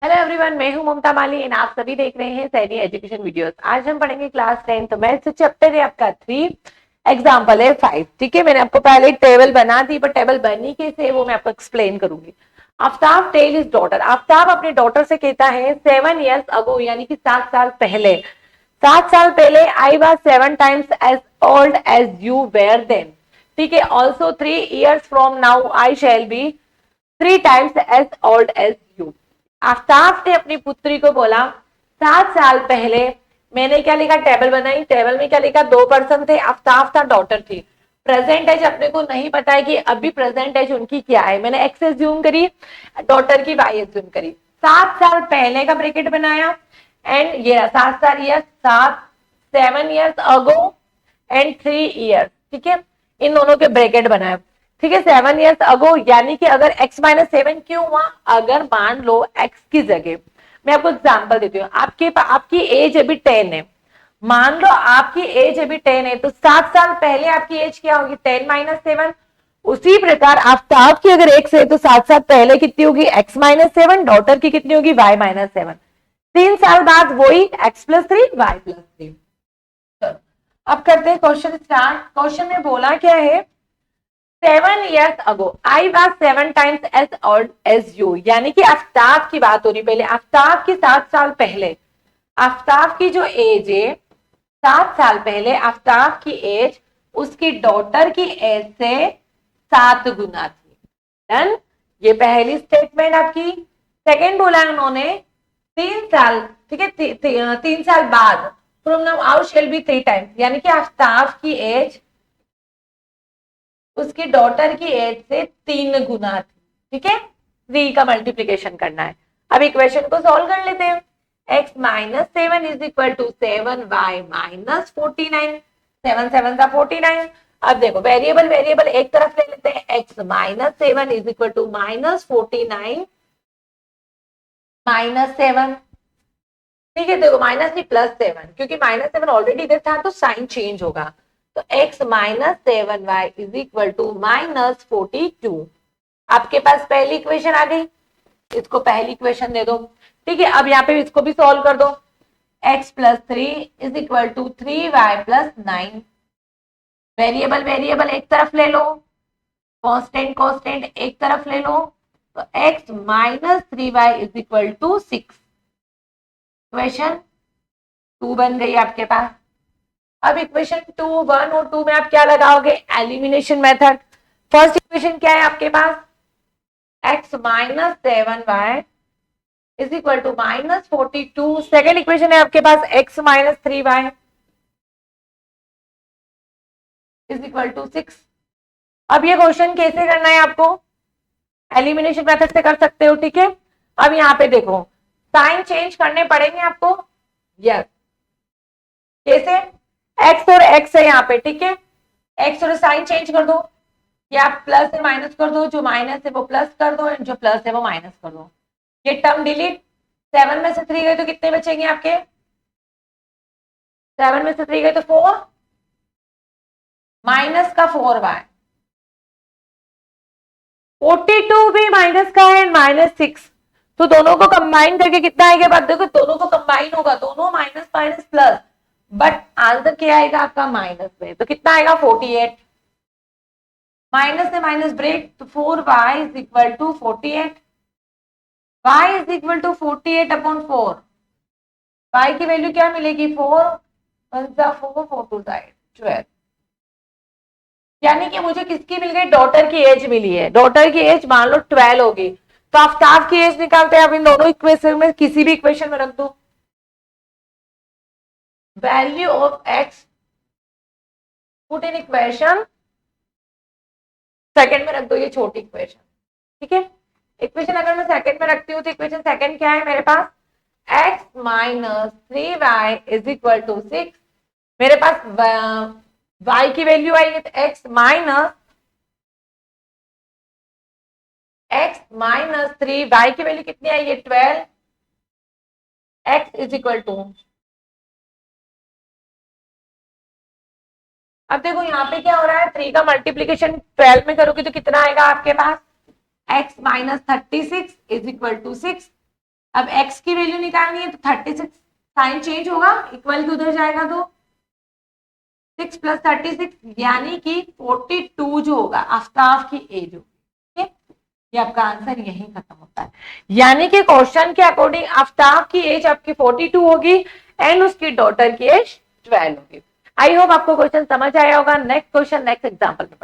Hello everyone, मैं हूं ममता माली and आप सभी देख रहे हैं सैनी एजुकेशन वीडियोस। आज हम पढ़ेंगे क्लास 10th मैथ्स चैप्टर है आपका 3, एग्जांपल है 5। ठीक है, मैंने आपको पहले टेबल बना दी, पर टेबल बनी कैसे है वो मैं आपको एक्सप्लेन करूंगी। Aftab tell his daughter, Aftab अपने डॉटर से कहता है 7 years अगो, यानी कि 7 साल पहले। 7 साल पहले I was 7 times as old as you were then. ठीक है, also 3 years from now I shall be 3 times as old as you. Aftab ने अपनी पुत्री को बोला 7 साल पहले। मैंने क्या लिखा, टेबल बनाई, टेबल में क्या लिखा, 2 पर्सन थे, आफ्ताब था, डॉटर थी। प्रेजेंट एज अपने को नहीं पता है कि अभी प्रेजेंट एज उनकी क्या है, मैंने एक्स एज्यूम करी, डॉटर की वाई एज्यूम करी। 7 साल पहले का ब्रैकेट बनाया एंड ये 7 साल year, 7 years ago and 3 years। ठीक है, इन दोनों के ब्रैकेट बनाए। ठीक है, 7 years अगो, यानी कि अगर x माइनस 7 क्यों हुआ, अगर मान लो x की जगह, मैं आपको एग्जांपल देती हूँ, आपकी एज अभी 10 है। मान लो आपकी एज अभी 10 है, तो 7 साल पहले आपकी एज क्या होगी, 10 माइनस 7। उसी प्रकार आफ्ताब की अगर x है तो 7 साल पहले कितनी होगी, x माइनस 7, डॉटर की कितनी होगी, y माइनस 7। 3 साल बाद वही x प्लस 3, y प्लस 3। अब करते हैं क्वेश्चन स्टार्ट। क्वेश्चन में बोला क्या है, 7 years ago I was 7 times as old as you, यानी कि आफ्ताब की बात हो रही। पहले आफ्ताब की 7 साल पहले, आफ्ताब की जो एज है 7 साल पहले, आफ्ताब की एज उसकी डॉटर की एज से 7 गुना थी। डन, ये पहली स्टेटमेंट आपकी। सेकेंड बोला उन्होंने 3 साल, ठीक है, 3 साल बाद, from now out shall be 3 times, यानी कि आफ्ताब की एज उसकी डॉटर की एज से 3 गुना थी। ठीक है, 3 का मल्टीप्लीकेशन करना है। अब इक्वेशन को सॉल्व कर लेते हैं। x minus 7 is equal to 7y minus 49। 7 7 का 49। अब देखो, वेरिएबल वेरिएबल एक तरफ ले लेते हैं। x minus 7 is equal to minus 49 minus 7। ठीक है, देखो माइनस नहीं प्लस 7, क्योंकि माइनस 7 ऑलरेडी इधर था तो साइन चेंज होगा। तो x minus 7y is equal to minus 42। आपके पास पहली इक्वेशन आ गई, इसको पहली इक्वेशन दे दो। ठीक है, अब यहाँ पे इसको भी सॉल्व कर दो। x plus 3 is equal to 3y plus 9। Variable variable एक तरफ ले लो, कांस्टेंट कांस्टेंट एक तरफ ले लो। तो x minus 3y is equal to 6। Equation 2 बन गई आपके पास। अब इक्वेशन 2, 1 और 2 में आप क्या लगाओगे, एलिमिनेशन मेथड। फर्स्ट इक्वेशन क्या है आपके पास, x minus 7y is equal to minus 42। Second equation है आपके पास x minus 3y is equal to 6। अब ये क्वेश्चन कैसे करना है आपको, एलिमिनेशन मेथड से कर सकते हो। ठीक है, अब यहाँ पे देखो साइन चेंज करने पड़ेंगे आपको। यस, कैसे, x और x है यहाँ पे। ठीक है, x और साइन चेंज कर दो, या प्लस से माइनस कर दो, जो माइनस है वो प्लस कर दो, जो प्लस है वो माइनस कर दो। ये टर्म डिलीट। 7 में से 3 गए तो कितने बचेंगे आपके, 7 में से 3 गए तो 4, माइनस का 4y। 42 भी माइनस का है, माइनस 6। तो दोनों को कंबाइन करके कितना आएगा, बात देखो, दोनों को कंबाइन होगा, दोनों minus minus plus, but answer क्या आएगा आपका, माइनस में। तो कितना आएगा, 48। माइनस से माइनस ब्रेक, तो 4y is equal to 48। y is equal to 48 upon 4। y की वैल्यू क्या मिलेगी, 4 4 टू साइड 12। यानी कि मुझे किसकी मिल गई, डॉटर की एज मिली है। डॉटर की एज मान लो 12 होगी, तो आफ्ताब की एज निकालते हैं। अब इन दोनों इक्वेशन में किसी भी इक्वेशन में रख दो, value of x put in equation second में रख दो, ये छोटी इक्वेशन। ठीक है, इक्वेशन अगर मैं सेकंड में रखती हूँ तो इक्वेशन सेकंड क्या है मेरे पास, x minus 3y is equal to 6। मेरे पास y की वैल्यू आई है, तो x माइनस 3, y की वैल्यू कितनी आई है, 12। x इज इक्वल टू, अब देखो यहाँ पे क्या हो रहा है, 3 का मल्टीप्लीकेशन 12 में करोगे तो कितना आएगा आपके पास, x minus 36 is equal to 6। अब x की वैल्यू निकालनी है तो 36 साइन चेंज होगा, इक्वल की उधर जाएगा तो 6 + 36 यानी कि 42 जो होगा आफ्ताब की एज होगी। ये आपका आंसर यही खत्म होता है। यानी कि क्वेश्चन के अकॉर्डिंग आफ्ताब की एज आपकी 42 होगी एंड उसकी डॉटर की एज 12 होगी। आई होप आपको क्वेश्चन समझ आया होगा। नेक्स्ट क्वेश्चन नेक्स्ट एग्जांपल में